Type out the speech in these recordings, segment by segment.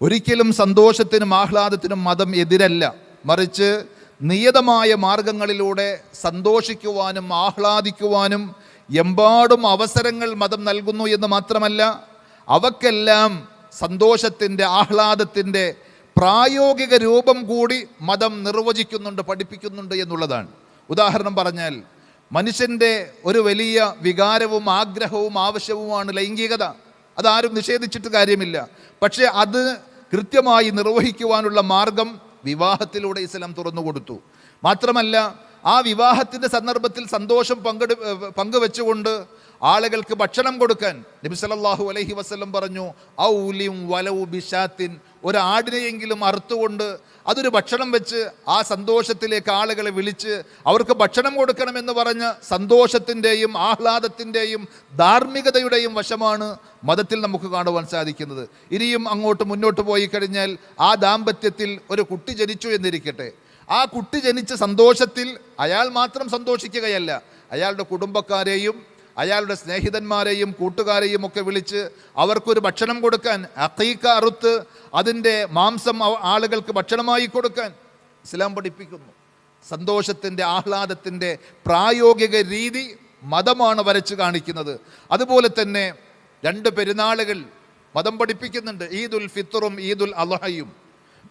ഒരിക്കലും സന്തോഷത്തിനും ആഹ്ലാദത്തിനും മതം എതിരല്ല. മറിച്ച് നിയതമായ മാർഗങ്ങളിലൂടെ സന്തോഷിക്കുവാനും ആഹ്ലാദിക്കുവാനും എമ്പാടും അവസരങ്ങൾ മതം നൽകുന്നു എന്ന് മാത്രമല്ല, അവക്കെല്ലാം സന്തോഷത്തിൻ്റെ ആഹ്ലാദത്തിൻ്റെ പ്രായോഗിക രൂപം കൂടി മതം നിർവചിക്കുന്നുണ്ട്, പഠിപ്പിക്കുന്നുണ്ട് എന്നുള്ളതാണ്. ഉദാഹരണം പറഞ്ഞാൽ, മനുഷ്യൻ്റെ ഒരു വലിയ വികാരവും ആഗ്രഹവും ആവശ്യവുമാണ് ലൈംഗികത. അതാരും നിഷേധിച്ചിട്ട് കാര്യമില്ല. പക്ഷേ അത് കൃത്യമായി നിർവഹിക്കുവാനുള്ള മാർഗം വിവാഹത്തിലൂടെ ഇസ്ലാം തുറന്നു കൊടുത്തു. മാത്രമല്ല, ആ വിവാഹത്തിൻ്റെ സന്ദർഭത്തിൽ സന്തോഷം പങ്കുവെച്ചുകൊണ്ട് ആളുകൾക്ക് ഭക്ഷണം കൊടുക്കാൻ നബി സല്ലല്ലാഹു അലൈഹി വസല്ലം പറഞ്ഞു, ഔലിം വലൗ ബിശാത്തിൻ, ഒരാടിനെയെങ്കിലും അറുത്തുകൊണ്ട് അതൊരു ഭക്ഷണം വെച്ച് ആ സന്തോഷത്തിലേക്ക് ആളുകളെ വിളിച്ച് അവർക്ക് ഭക്ഷണം കൊടുക്കണമെന്ന് പറഞ്ഞ് സന്തോഷത്തിൻ്റെയും ആഹ്ലാദത്തിൻ്റെയും ധാർമ്മികതയുടെയും വശമാണ് മതത്തിൽ നമുക്ക് കാണുവാൻ സാധിക്കുന്നത്. ഇനിയും അങ്ങോട്ട് മുന്നോട്ട് പോയി കഴിഞ്ഞാൽ, ആ ദാമ്പത്യത്തിൽ ഒരു കുട്ടി ജനിച്ചു എന്നിരിക്കട്ടെ. ആ കുട്ടി ജനിച്ച സന്തോഷത്തിൽ അയാൾ മാത്രം സന്തോഷിക്കുകയല്ല, അയാളുടെ കുടുംബക്കാരെയും അയാളുടെ സ്നേഹിതന്മാരെയും കൂട്ടുകാരെയും ഒക്കെ വിളിച്ച് അവർക്കൊരു ഭക്ഷണം കൊടുക്കാൻ, അഖീഖ അറുത്ത് അതിൻ്റെ മാംസം ആളുകൾക്ക് ഭക്ഷണമായി കൊടുക്കാൻ ഇസ്ലാം പഠിപ്പിക്കുന്നു. സന്തോഷത്തിൻ്റെ ആഹ്ലാദത്തിൻ്റെ പ്രായോഗിക രീതി മതമാണ് വരച്ച് കാണിക്കുന്നത്. അതുപോലെ തന്നെ 2 പെരുന്നാളുകൾ മതം പഠിപ്പിക്കുന്നുണ്ട്, ഈദുൽ ഫിത്തറും ഈദുൽ അദ്ഹയും.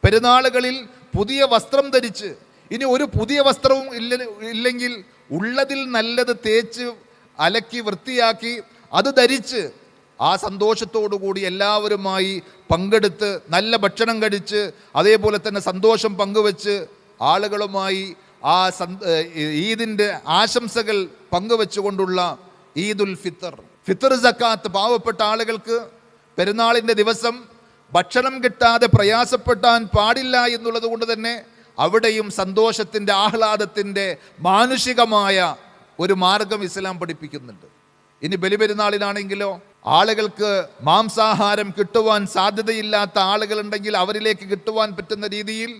പെരുന്നാളുകളിൽ പുതിയ വസ്ത്രം ധരിച്ച്, ഇനി ഒരു പുതിയ വസ്ത്രവും ഇല്ലെങ്കിൽ ഉള്ളതിൽ നല്ലത് തേച്ച് അലക്കി വൃത്തിയാക്കി അത് ധരിച്ച് ആ സന്തോഷത്തോടുകൂടി എല്ലാവരുമായി പങ്കെടുത്ത് നല്ല ഭക്ഷണം കഴിച്ച് അതേപോലെ തന്നെ സന്തോഷം പങ്കുവെച്ച് ആളുകളുമായി ആ ഈദിൻ്റെ ആശംസകൾ പങ്കുവെച്ചുകൊണ്ടുള്ള ഈദുൽ ഫിത്തർ. ഫിത്തർ സക്കാത്ത് പാവപ്പെട്ട ആളുകൾക്ക് പെരുന്നാളിൻ്റെ ദിവസം ഭക്ഷണം കിട്ടാതെ പ്രയാസപ്പെടാൻ പാടില്ല എന്നുള്ളത് കൊണ്ട് തന്നെ അവിടെയും സന്തോഷത്തിൻ്റെ ആഹ്ലാദത്തിൻ്റെ മാനുഷികമായ ഒരു മാർഗം ഇസ്ലാം പഠിപ്പിക്കുന്നുണ്ട്. ഇനി ബലിപെരുന്നാളിനാണെങ്കിലോ, ആളുകൾക്ക് മാംസാഹാരം കിട്ടുവാൻ സാധ്യതയില്ലാത്ത ആളുകളുണ്ടെങ്കിൽ അവരിലേക്ക് കിട്ടുവാൻ പറ്റുന്ന രീതിയിൽ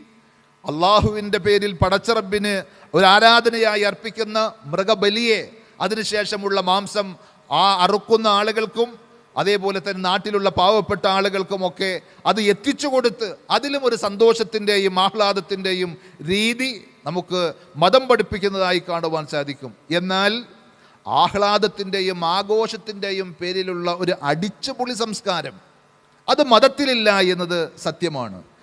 അള്ളാഹുവിൻ്റെ പേരിൽ പടച്ചറബിന് ഒരു ആരാധനയായി അർപ്പിക്കുന്ന മൃഗബലിയെ, അതിനുശേഷമുള്ള മാംസം ആ അറുക്കുന്ന ആളുകൾക്കും അതേപോലെ തന്നെ നാട്ടിലുള്ള പാവപ്പെട്ട ആളുകൾക്കുമൊക്കെ അത് എത്തിച്ചു കൊടുത്ത് അതിലും ഒരു സന്തോഷത്തിൻ്റെയും ആഹ്ലാദത്തിൻ്റെയും രീതി നമുക്ക് മതം പഠിപ്പിക്കുന്നതായി കാണുവാൻ സാധിക്കും. എന്നാൽ ആഹ്ലാദത്തിൻ്റെയും ആഘോഷത്തിൻ്റെയും പേരിലുള്ള ഒരു അടിച്ചുപൊളി സംസ്കാരം അത് മതത്തിലില്ല എന്നത് സത്യമാണ്.